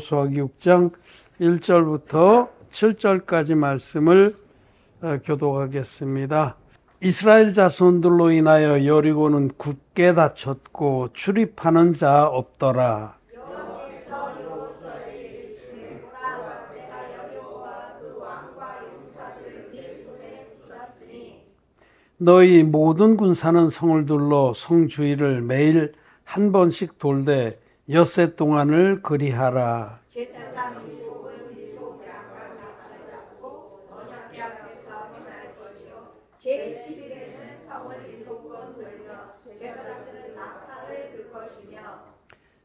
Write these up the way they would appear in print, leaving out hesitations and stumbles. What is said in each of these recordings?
여호수아기 6장 1절부터 7절까지 말씀을 교독하겠습니다. 이스라엘 자손들로 인하여 여리고는 굳게 닫혔고 출입하는 자 없더라. 너희 모든 군사는 성을 둘러 성 주위를 매일 한 번씩 돌되 엿새 동안을 그리하라. 제7일에는 성을 7번 돌며 제사장들은 나팔을 불 것이며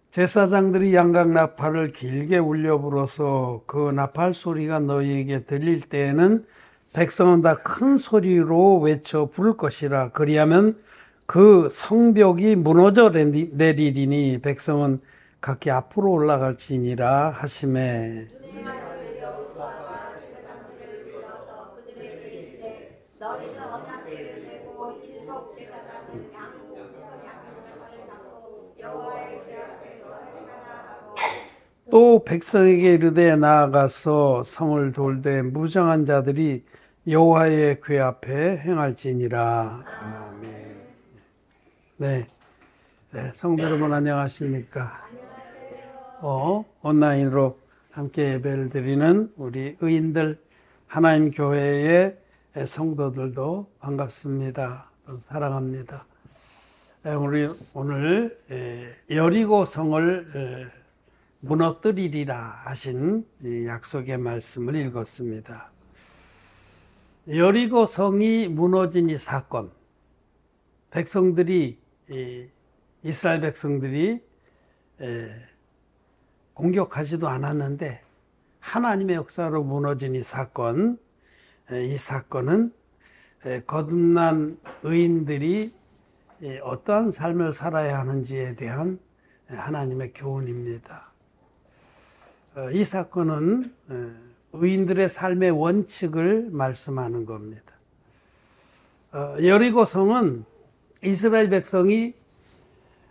제사장들이 양각 나팔을 길게 울려 불어서 그 나팔 소리가 너희에게 들릴 때에는 백성은 다 큰 소리로 외쳐 부를 것이라. 그리하면 그 성벽이 무너져 내리리니 백성은 각기 앞으로 올라갈지니라 하시매. 너희는 언약궤를 메고 7 제사장은 양나팔을 잡고 여호와의 궤 앞에서 행하라 하고 또 백성에게 이르되 나아가서 성을 돌되 무장한 자들이 여호와의 궤 앞에 행할지니라. 아멘. 네, 성도 여러분 안녕하십니까? 온라인으로 함께 예배를 드리는 우리 의인들, 하나님 교회의 성도들도 반갑습니다. 사랑합니다. 우리 오늘 여리고 성을 무너뜨리리라 하신 약속의 말씀을 읽었습니다. 여리고 성이 무너진 이 사건, 이스라엘 백성들이 공격하지도 않았는데 하나님의 역사로 무너진 이 사건은 거듭난 의인들이 어떠한 삶을 살아야 하는지에 대한 하나님의 교훈입니다. 이 사건은 의인들의 삶의 원칙을 말씀하는 겁니다. 여리고성은 이스라엘 백성이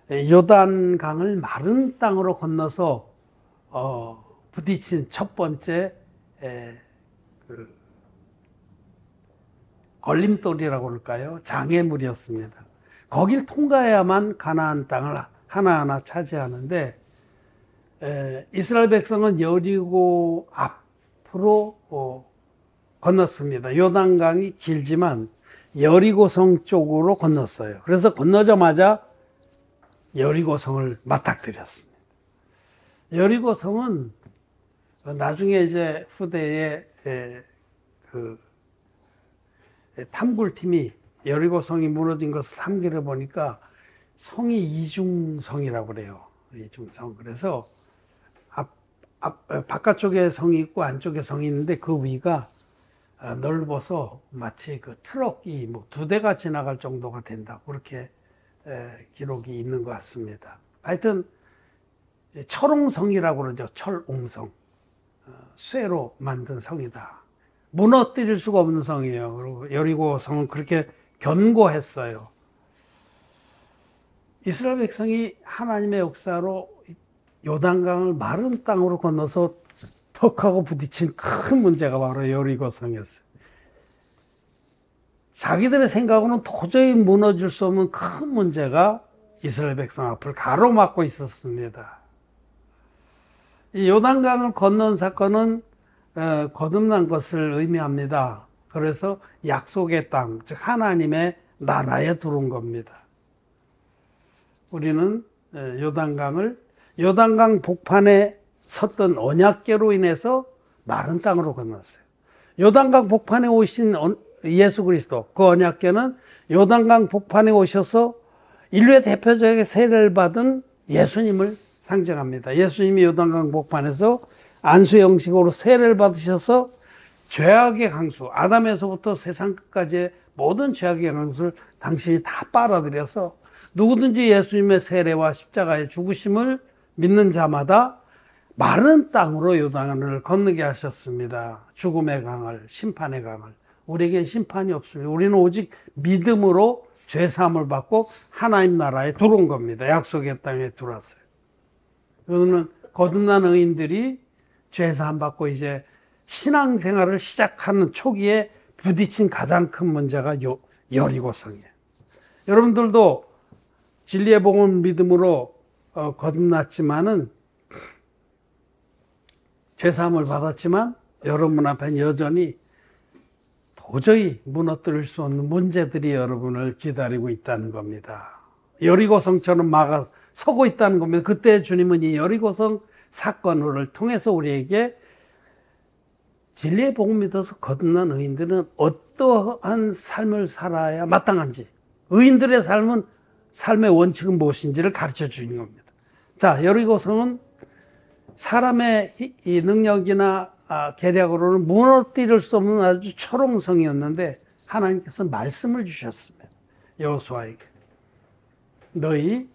요단강을 마른 땅으로 건너서 부딪힌 첫 번째 걸림돌이라고 그럴까요? 장애물이었습니다. 거길 통과해야만 가나안 땅을 하나하나 차지하는데 이스라엘 백성은 여리고 앞으로 건넜습니다. 요단강이 길지만 여리고성 쪽으로 건넜어요. 그래서 건너자마자 여리고성을 맞닥뜨렸습니다. 여리고성은 나중에 이제 후대에 탐굴팀이 여리고성이 무너진 것을 탐기를 보니까 성이 이중성이라고 그래요. 이중성. 그래서 바깥쪽에 성이 있고 안쪽에 성이 있는데 그 위가 넓어서 마치 그 트럭이 2대가 지나갈 정도가 된다. 그렇게 기록이 있는 것 같습니다. 하여튼 철옹성이라고 그러죠. 철옹성. 쇠로 만든 성이다. 무너뜨릴 수가 없는 성이에요. 그리고 여리고 성은 그렇게 견고했어요. 이스라엘 백성이 하나님의 역사로 요단강을 마른 땅으로 건너서 턱하고 부딪힌 큰 문제가 바로 여리고 성이었어요. 자기들의 생각으로는 도저히 무너질 수 없는 큰 문제가 이스라엘 백성 앞을 가로막고 있었습니다. 이 요단강을 건넌 사건은 거듭난 것을 의미합니다. 그래서 약속의 땅, 즉 하나님의 나라에 들어온 겁니다. 우리는 요단강 복판에 섰던 언약궤로 인해서 마른 땅으로 건넜어요. 요단강 복판에 오신 예수 그리스도, 그 언약궤는 요단강 복판에 오셔서 인류의 대표적인 세례를 받은 예수님을 상징합니다. 예수님이 요단강 복판에서 안수 형식으로 세례를 받으셔서 죄악의 강수, 아담에서부터 세상 끝까지의 모든 죄악의 강수를 당신이 다 빨아들여서 누구든지 예수님의 세례와 십자가의 죽으심을 믿는 자마다 마른 땅으로 요단강을 건너게 하셨습니다. 죽음의 강을, 심판의 강을. 우리에겐 심판이 없습니다. 우리는 오직 믿음으로 죄사함을 받고 하나님 나라에 들어온 겁니다. 약속의 땅에 들어왔어요. 이거는 거듭난 의인들이 죄사함 받고 이제 신앙생활을 시작하는 초기에 부딪힌 가장 큰 문제가 여리고성이에요. 여러분들도 진리의 복음을 믿음으로 거듭났지만은 죄사함을 받았지만 여러분 앞엔 여전히 도저히 무너뜨릴 수 없는 문제들이 여러분을 기다리고 있다는 겁니다. 여리고성처럼 막아 서고 있다는 겁니다. 그때 주님은 이 여리고성 사건을 통해서 우리에게 진리의 복음 믿어서 거듭난 의인들은 어떠한 삶을 살아야 마땅한지, 의인들의 삶의 원칙은 무엇인지를 가르쳐 주는 겁니다. 자, 여리고성은 사람의 이 능력이나 계략으로는 무너뜨릴 수 없는 아주 초롱성이었는데 하나님께서 말씀을 주셨습니다. 여호수아에게 너희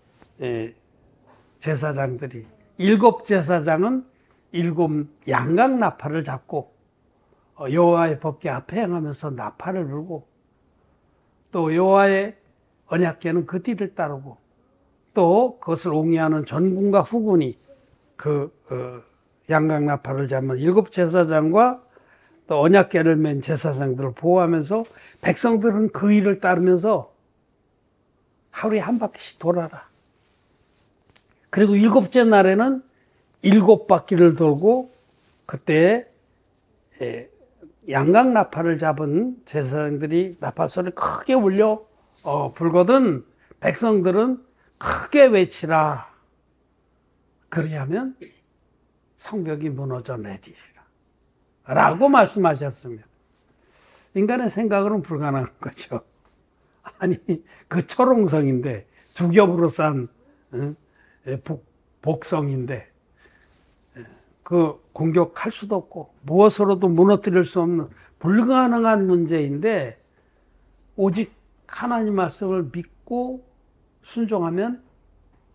제사장들이 7 제사장은 7 양각 나팔을 잡고 여호와의 법궤 앞에 행하면서 나팔을 불고 또 여호와의 언약궤는 그 뒤를 따르고 또 그것을 옹이하는 전군과 후군이 그 양각 나팔을 잡는 7 제사장과 또 언약궤를 맨 제사장들을 보호하면서 백성들은 그 일을 따르면서 하루에 한 바퀴씩 돌아라. 그리고 7째 날에는 7바퀴를 돌고 그때 양각 나팔을 잡은 제사장들이 나팔 소리를 크게 울려 불거든 백성들은 크게 외치라. 그리하면 성벽이 무너져 내리리라 라고 말씀하셨습니다. 인간의 생각으로는 불가능한 거죠. 아니 그 초롱성인데 두 겹으로 싼 복성인데 그 공격할 수도 없고 무엇으로도 무너뜨릴 수 없는 불가능한 문제인데 오직 하나님 말씀을 믿고 순종하면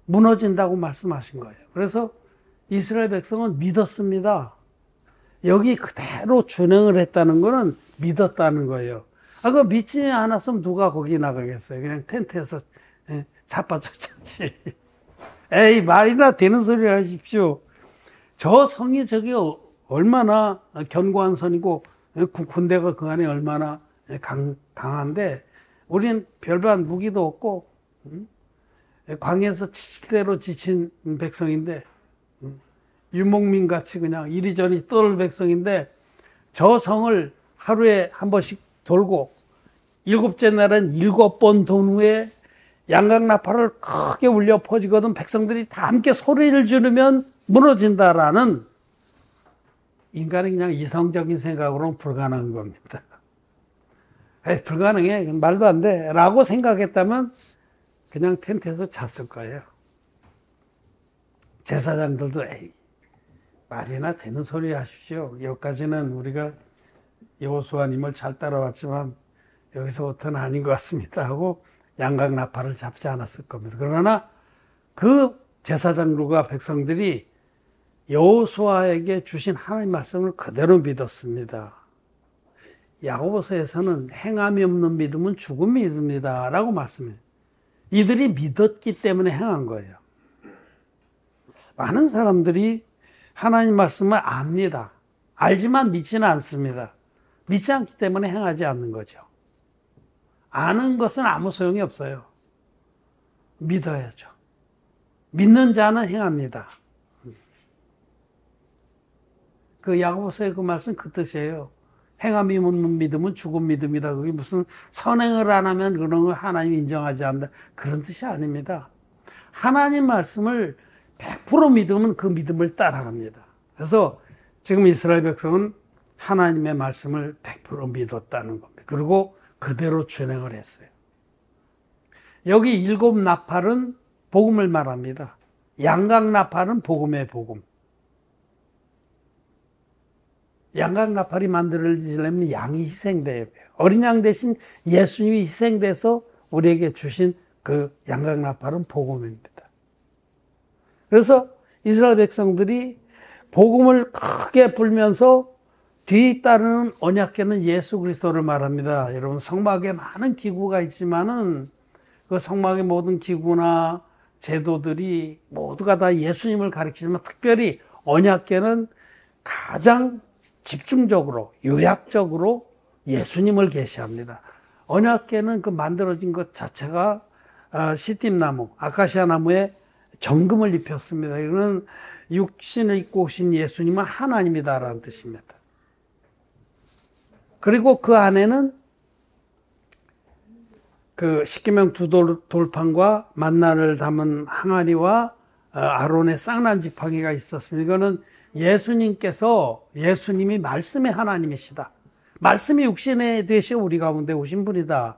무너진다고 말씀하신 거예요. 그래서 이스라엘 백성은 믿었습니다. 여기 그대로 준행을 했다는 거는 믿었다는 거예요. 그거 믿지 않았으면 누가 거기 나가겠어요. 그냥 텐트에서 자빠졌지. 에이, 말이나 되는 소리 하십시오. 저 성이 저기 얼마나 견고한 선이고 군대가 그 안에 얼마나 강한데 우리는 별반 무기도 없고 광야에서 7대로 지친 백성인데 유목민 같이 그냥 이리저리 떠들 백성인데 저 성을 하루에 한 번씩 돌고 7째 날은 7번 돈 후에 양각 나팔을 크게 울려 퍼지거든 백성들이 다 함께 소리를 지르면 무너진다라는 인간의 그냥 이성적인 생각으로는 불가능한 겁니다. 불가능해. 말도 안 돼. 라고 생각했다면 그냥 텐트에서 잤을 거예요. 제사장들도 에이, 말이나 되는 소리 하십시오. 여기까지는 우리가 여호수아님을 잘 따라왔지만 여기서부터는 아닌 것 같습니다 하고 양각 나팔을 잡지 않았을 겁니다. 그러나 그 제사장들과 백성들이 여호수아에게 주신 하나님 말씀을 그대로 믿었습니다. 야고보서에서는 행함이 없는 믿음은 죽은 믿음이다 라고 말씀해요. 이들이 믿었기 때문에 행한 거예요. 많은 사람들이 하나님 말씀을 압니다. 알지만 믿지는 않습니다. 믿지 않기 때문에 행하지 않는 거죠. 아는 것은 아무 소용이 없어요. 믿어야죠. 믿는 자는 행합니다. 그 야고보서의 그 말씀 그 뜻이에요. 행함이 없는 믿음은 죽은 믿음이다. 그게 무슨 선행을 안 하면 그런 걸 하나님 인정하지 않는다. 그런 뜻이 아닙니다. 하나님 말씀을 100% 믿으면 그 믿음을 따라갑니다. 그래서 지금 이스라엘 백성은 하나님의 말씀을 100% 믿었다는 겁니다. 그리고 그대로 준행을 했어요. 여기 7 나팔은 복음을 말합니다. 양각 나팔은 복음의 복음. 양각 나팔이 만들어지려면 양이 희생돼야 돼요. 어린 양 대신 예수님이 희생돼서 우리에게 주신 그 양각 나팔은 복음입니다. 그래서 이스라엘 백성들이 복음을 크게 불면서 뒤따르는 언약궤는 예수 그리스도를 말합니다. 여러분 성막에 많은 기구가 있지만은 그 성막의 모든 기구나 제도들이 모두가 다 예수님을 가리키지만 특별히 언약궤는 가장 집중적으로 요약적으로 예수님을 계시합니다. 언약궤는 그 만들어진 것 자체가 시띠나무, 아카시아 나무에 정금을 입혔습니다. 이거는 육신을 입고 오신 예수님은 하나님이다라는 뜻입니다. 그리고 그 안에는 그 십계명 두 돌판과 만나를 담은 항아리와 아론의 쌍난 지팡이가 있었습니다. 이거는 예수님이 말씀의 하나님이시다. 말씀이 육신에 되셔 우리 가운데 오신 분이다.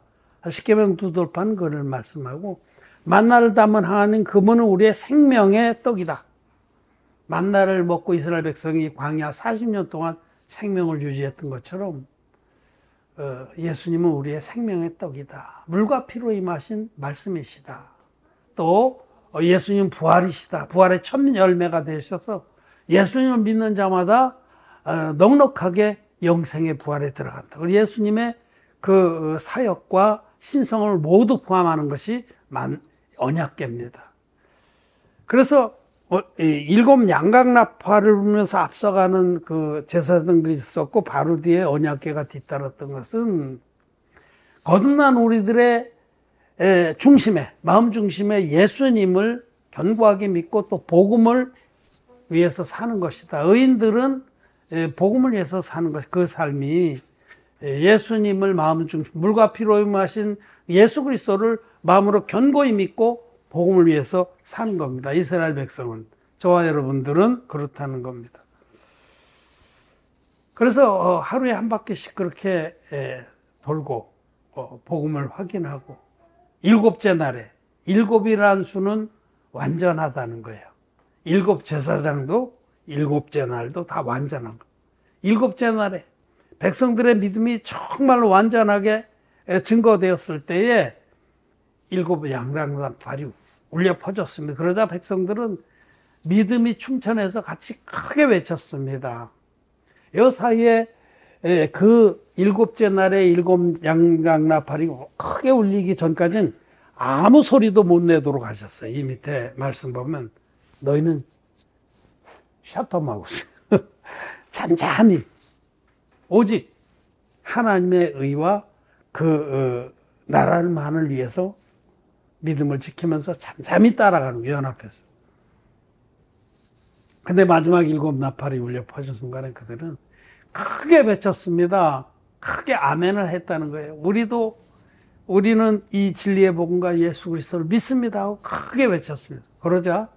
십계명 두 돌판 그를 말씀하고, 만나를 담은 항아리는 그분은 우리의 생명의 떡이다. 만나를 먹고 이스라엘 백성이 광야 40년 동안 생명을 유지했던 것처럼 예수님은 우리의 생명의 떡이다. 물과 피로 임하신 말씀이시다. 또 예수님 부활이시다. 부활의 첫 열매가 되셔서 예수님을 믿는 자마다 넉넉하게 영생의 부활에 들어간다. 예수님의 그 사역과 신성을 모두 포함하는 것이 언약궤입니다. 그래서 일곱 양각나팔을 불면서 앞서가는 그 제사장들이 있었고, 바로 뒤에 언약궤가 뒤따랐던 것은 거듭난 우리들의 중심에, 마음 중심에 예수님을 견고하게 믿고 또 복음을 위해서 사는 것이다. 의인들은 복음을 위해서 사는 것, 그 삶이 예수님을 마음 중심, 물과 피로 임하신 예수 그리스도를 마음으로 견고히 믿고 복음을 위해서 사는 겁니다. 이스라엘 백성은, 저와 여러분들은 그렇다는 겁니다. 그래서 하루에 한 바퀴씩 그렇게 돌고 복음을 확인하고, 일곱째 날에, 일곱이라는 수는 완전하다는 거예요. 일곱 제사장도 일곱째 날도 다 완전한 거예요. 일곱째 날에 백성들의 믿음이 정말로 완전하게 증거되었을 때에 일곱 양각나팔이 울려 퍼졌습니다. 그러자 백성들은 믿음이 충천해서 같이 크게 외쳤습니다. 이 사이에 그 일곱째 날에 일곱 양각나팔이 크게 울리기 전까지는 아무 소리도 못 내도록 하셨어요. 이 밑에 말씀 보면 너희는 샤토마우스 잠잠히 오직 하나님의 의와 그 나라만을 위해서 믿음을 지키면서 잠잠히 따라가는 거예요, 연합해서. 근데 마지막 일곱 나팔이 울려 퍼진 순간에 그들은 크게 외쳤습니다. 크게 아멘을 했다는 거예요. 우리는 이 진리의 복음과 예수 그리스도를 믿습니다 하고 크게 외쳤습니다. 그러자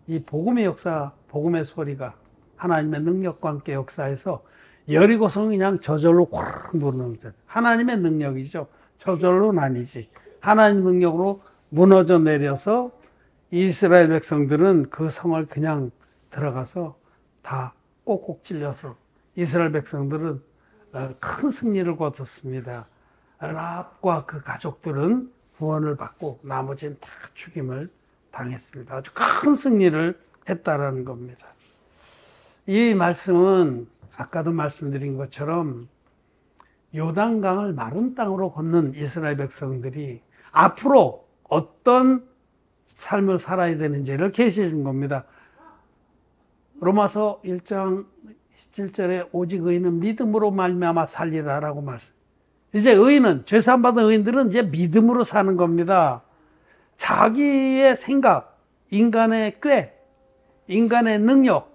이 복음의 역사, 복음의 소리가 하나님의 능력과 함께 역사해서 여리고성이 그냥 저절로 확 무너는 거예요. 하나님의 능력이죠. 저절로는 아니지. 하나님 능력으로 무너져 내려서 이스라엘 백성들은 그 성을 그냥 들어가서 다 꼭꼭 찔려서 이스라엘 백성들은 큰 승리를 거뒀습니다. 라합과 그 가족들은 구원을 받고 나머지는 다 죽임을 당했습니다. 아주 큰 승리를 했다라는 겁니다. 이 말씀은 아까도 말씀드린 것처럼 요단강을 마른 땅으로 걷는 이스라엘 백성들이 앞으로 어떤 삶을 살아야 되는지를 계시해 준 겁니다. 로마서 1장 17절에 오직 의인은 믿음으로 말미암아 살리라라고 말씀. 이제 의인은, 죄사함 받은 의인들은 이제 믿음으로 사는 겁니다. 자기의 생각, 인간의 꾀, 인간의 능력,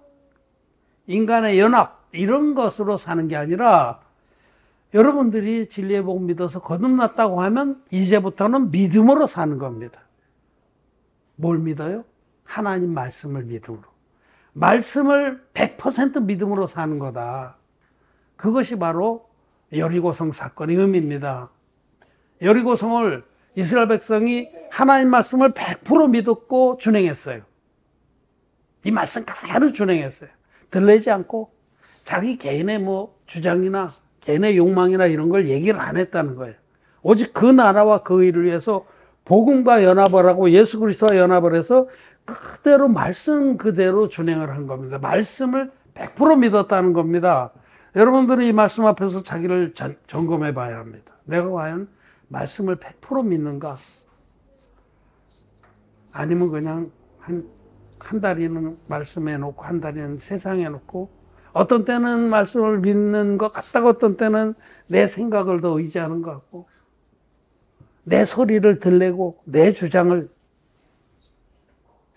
인간의 연합, 이런 것으로 사는 게 아니라 여러분들이 진리의 복음 믿어서 거듭났다고 하면 이제부터는 믿음으로 사는 겁니다. 뭘 믿어요? 하나님 말씀을 믿음으로. 말씀을 100% 믿음으로 사는 거다. 그것이 바로 여리고성 사건의 의미입니다. 여리고성을 이스라엘 백성이 하나님 말씀을 100% 믿었고 준행했어요. 이 말씀 그대로 준행했어요. 들리지 않고 자기 개인의 주장이나 개인의 욕망이나 이런 걸 얘기를 안 했다는 거예요. 오직 그 나라와 그 의를 위해서 복음과 연합을 하고 예수 그리스도와 연합을 해서 그대로 말씀 그대로 준행을 한 겁니다. 말씀을 100% 믿었다는 겁니다. 여러분들은 이 말씀 앞에서 자기를 점검해 봐야 합니다. 내가 과연 말씀을 100% 믿는가? 아니면 그냥 한 다리는 말씀해 놓고 한 다리는 세상에 놓고 어떤 때는 말씀을 믿는 것 같다가 어떤 때는 내 생각을 더 의지하는 것 같고 내 소리를 들내고 내 주장을.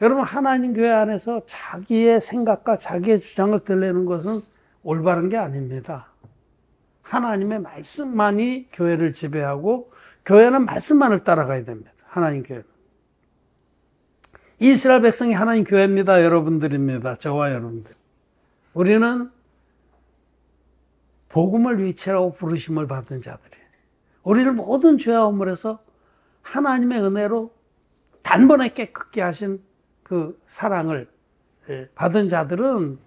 여러분, 하나님 교회 안에서 자기의 생각과 자기의 주장을 들내는 것은 올바른 게 아닙니다. 하나님의 말씀만이 교회를 지배하고 교회는 말씀만을 따라가야 됩니다. 하나님 교회는. 이스라엘 백성이 하나님 교회입니다. 여러분들입니다. 저와 여러분들. 우리는 복음을 위치라고 부르심을 받은 자들이에요. 우리를 모든 죄와 허물에서 하나님의 은혜로 단번에 깨끗게 하신 그 사랑을 받은 자들은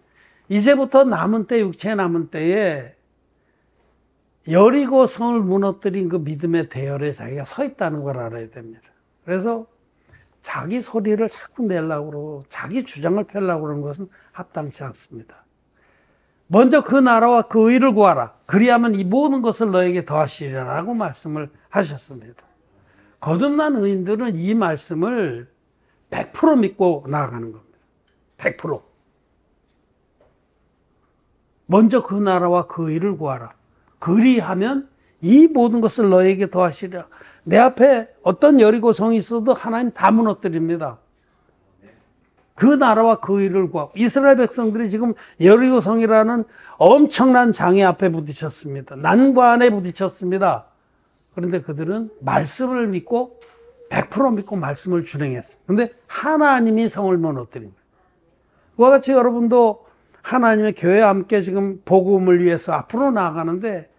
이제부터 남은 때, 육체의 남은 때에 여리고 성을 무너뜨린 그 믿음의 대열에 자기가 서 있다는 걸 알아야 됩니다. 그래서 자기 소리를 자꾸 내려고 그러고 자기 주장을 펴려고 그러는 것은 합당치 않습니다. 먼저 그 나라와 그 의를 구하라. 그리하면 이 모든 것을 너에게 더하시리라고 말씀을 하셨습니다. 거듭난 의인들은 이 말씀을 100% 믿고 나아가는 겁니다. 100%. 먼저 그 나라와 그 의를 구하라. 그리하면 이 모든 것을 너에게 더하시리라. 내 앞에 어떤 여리고 성이 있어도 하나님 다 무너뜨립니다. 그 나라와 그 의를 구하고. 이스라엘 백성들이 지금 여리고 성이라는 엄청난 장애 앞에 부딪혔습니다. 난관에 부딪혔습니다. 그런데 그들은 말씀을 믿고 100% 믿고 말씀을 준행했어요. 그런데 하나님이 성을 무너뜨립니다. 그와 같이 여러분도 하나님의 교회와 함께 지금 복음을 위해서 앞으로 나아가는데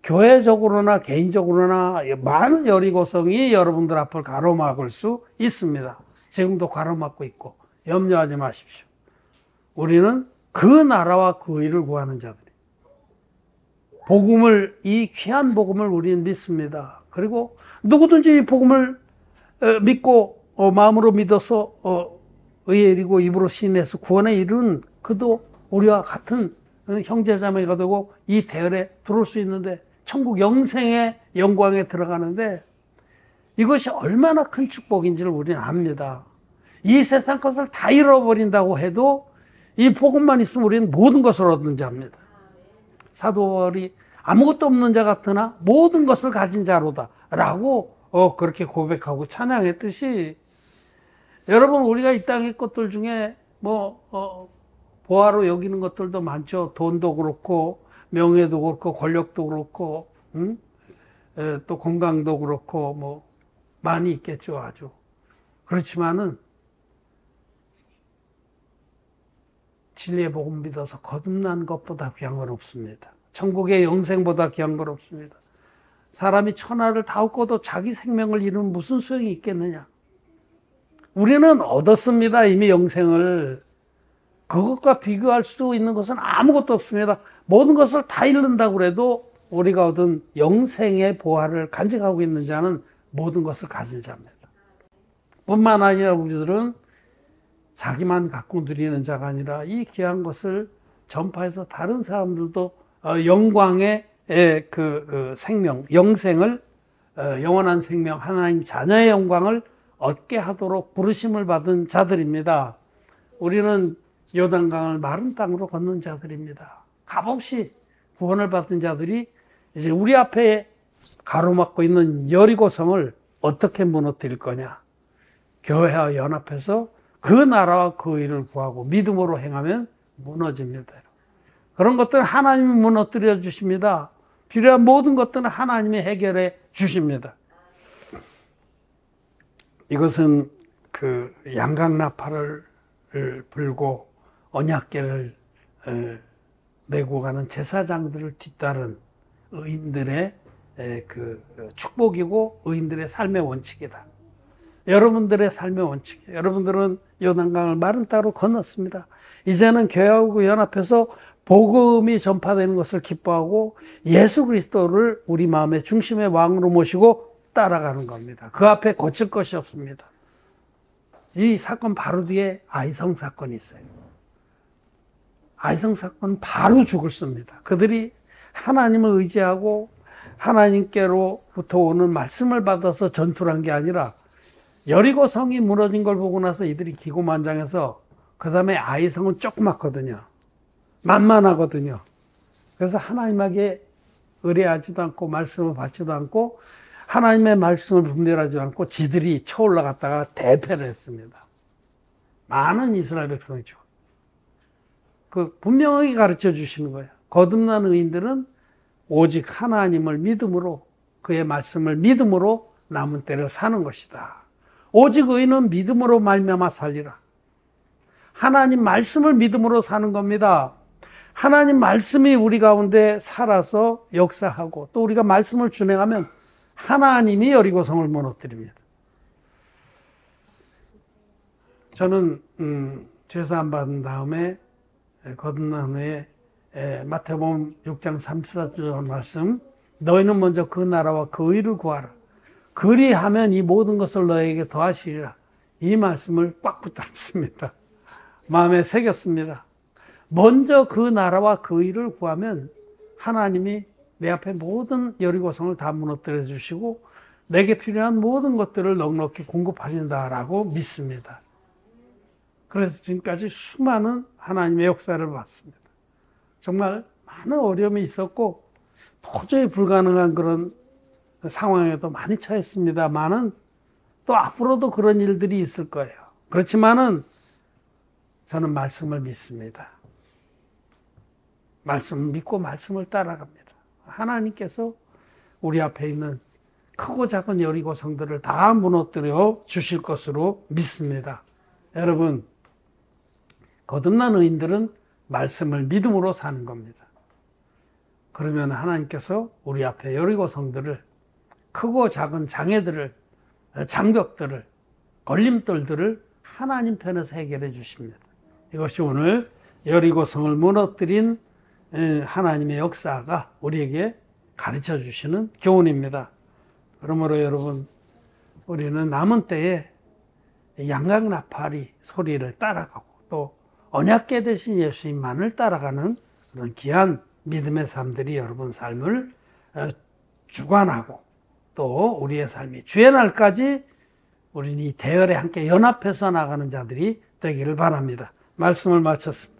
교회적으로나 개인적으로나 많은 여리고성이 여러분들 앞을 가로막을 수 있습니다. 지금도 가로막고 있고 염려하지 마십시오. 우리는 그 나라와 그 의를 구하는 자들이 복음을, 이 귀한 복음을 우리는 믿습니다. 그리고 누구든지 이 복음을 믿고 마음으로 믿어서 의에 이르고 입으로 시인해서 구원에 이른 그도 우리와 같은 형제자매가 되고 이 대열에 들어올 수 있는데 천국 영생의 영광에 들어가는데 이것이 얼마나 큰 축복인지를 우리는 압니다. 이 세상 것을 다 잃어버린다고 해도 이 복음만 있으면 우리는 모든 것을 얻는 자입니다. 사도 바울이 아무것도 없는 자 같으나 모든 것을 가진 자로다 라고 그렇게 고백하고 찬양했듯이 여러분, 우리가 이 땅의 것들 중에 보화로 여기는 것들도 많죠. 돈도 그렇고 명예도 그렇고 권력도 그렇고 또 건강도 그렇고 많이 있겠죠. 아주. 그렇지만은 진리의 복음 믿어서 거듭난 것보다 귀한 건 없습니다. 천국의 영생보다 귀한 건 없습니다. 사람이 천하를 다 얻고도 자기 생명을 잃으면 무슨 소용이 있겠느냐. 우리는 얻었습니다. 이미 영생을. 그것과 비교할 수 있는 것은 아무것도 없습니다. 모든 것을 다 잃는다고 해도 우리가 얻은 영생의 보화를 간직하고 있는 자는 모든 것을 가진 자입니다. 뿐만 아니라 우리들은 자기만 갖고 누리는 자가 아니라 이 귀한 것을 전파해서 다른 사람들도 영광의 그 생명, 영생을, 영원한 생명, 하나님 자녀의 영광을 얻게 하도록 부르심을 받은 자들입니다. 우리는 요단강을 마른 땅으로 건넌 자들입니다. 값없이 구원을 받은 자들이 이제 우리 앞에 가로막고 있는 여리고성을 어떻게 무너뜨릴 거냐. 교회와 연합해서 그 나라와 그 의를 구하고 믿음으로 행하면 무너집니다. 그런 것들은 하나님이 무너뜨려 주십니다. 필요한 모든 것들은 하나님이 해결해 주십니다. 이것은 그 양강나팔을 불고 언약궤를 내고 가는 제사장들을 뒤따른 의인들의 그 축복이고 의인들의 삶의 원칙이다. 여러분들의 삶의 원칙. 여러분들은 요단강을 마른 땅으로 건넜습니다. 이제는 교회하고 연합해서 복음이 전파되는 것을 기뻐하고 예수 그리스도를 우리 마음의 중심의 왕으로 모시고 따라가는 겁니다. 그 앞에 고칠 것이 없습니다. 이 사건 바로 뒤에 아이성 사건이 있어요. 아이성 사건은 바로 죽을 씁니다. 그들이 하나님을 의지하고 하나님께로부터 오는 말씀을 받아서 전투를 한 게 아니라 여리고 성이 무너진 걸 보고 나서 이들이 기고만장해서 그 다음에 아이성은 조그맣거든요. 만만하거든요. 그래서 하나님에게 의뢰하지도 않고 말씀을 받지도 않고 하나님의 말씀을 분별하지 않고 지들이 쳐올라갔다가 대패를 했습니다. 많은 이스라엘 백성이 죽었어요. 분명하게 가르쳐 주시는 거예요. 거듭난 의인들은 오직 하나님을 믿음으로, 그의 말씀을 믿음으로 남은 때를 사는 것이다. 오직 의인은 믿음으로 말미암아 살리라. 하나님 말씀을 믿음으로 사는 겁니다. 하나님 말씀이 우리 가운데 살아서 역사하고 또 우리가 말씀을 준행하면 하나님이 여리고성을 무너뜨립니다. 저는 죄사함 받은 다음에 거듭난 후에 마태복음 6장 34절 말씀, 너희는 먼저 그 나라와 그 의를 구하라. 그리하면 이 모든 것을 너에게 더하시리라. 이 말씀을 꽉 붙잡습니다. 마음에 새겼습니다. 먼저 그 나라와 그 의를 구하면 하나님이 내 앞에 모든 여리고성을 다 무너뜨려 주시고 내게 필요한 모든 것들을 넉넉히 공급하신다라고 믿습니다. 그래서 지금까지 수많은 하나님의 역사를 봤습니다. 정말 많은 어려움이 있었고 도저히 불가능한 그런 상황에도 많이 처했습니다만은 또 앞으로도 그런 일들이 있을 거예요. 그렇지만은 저는 말씀을 믿습니다. 말씀을 믿고 말씀을 따라갑니다. 하나님께서 우리 앞에 있는 크고 작은 여리고 성들을 다 무너뜨려 주실 것으로 믿습니다. 여러분, 거듭난 의인들은 말씀을 믿음으로 사는 겁니다. 그러면 하나님께서 우리 앞에 여리고 성들을, 크고 작은 장애들을, 장벽들을, 걸림돌들을 하나님 편에서 해결해 주십니다. 이것이 오늘 여리고성을 무너뜨린 하나님의 역사가 우리에게 가르쳐 주시는 교훈입니다. 그러므로 여러분, 우리는 남은 때에 양각나팔이 소리를 따라가고 또 언약궤 되신 예수님만을 따라가는 그런 귀한 믿음의 삶들이 여러분 삶을 주관하고 또 우리의 삶이 주의 날까지 우리는 이 대열에 함께 연합해서 나가는 자들이 되기를 바랍니다. 말씀을 마쳤습니다.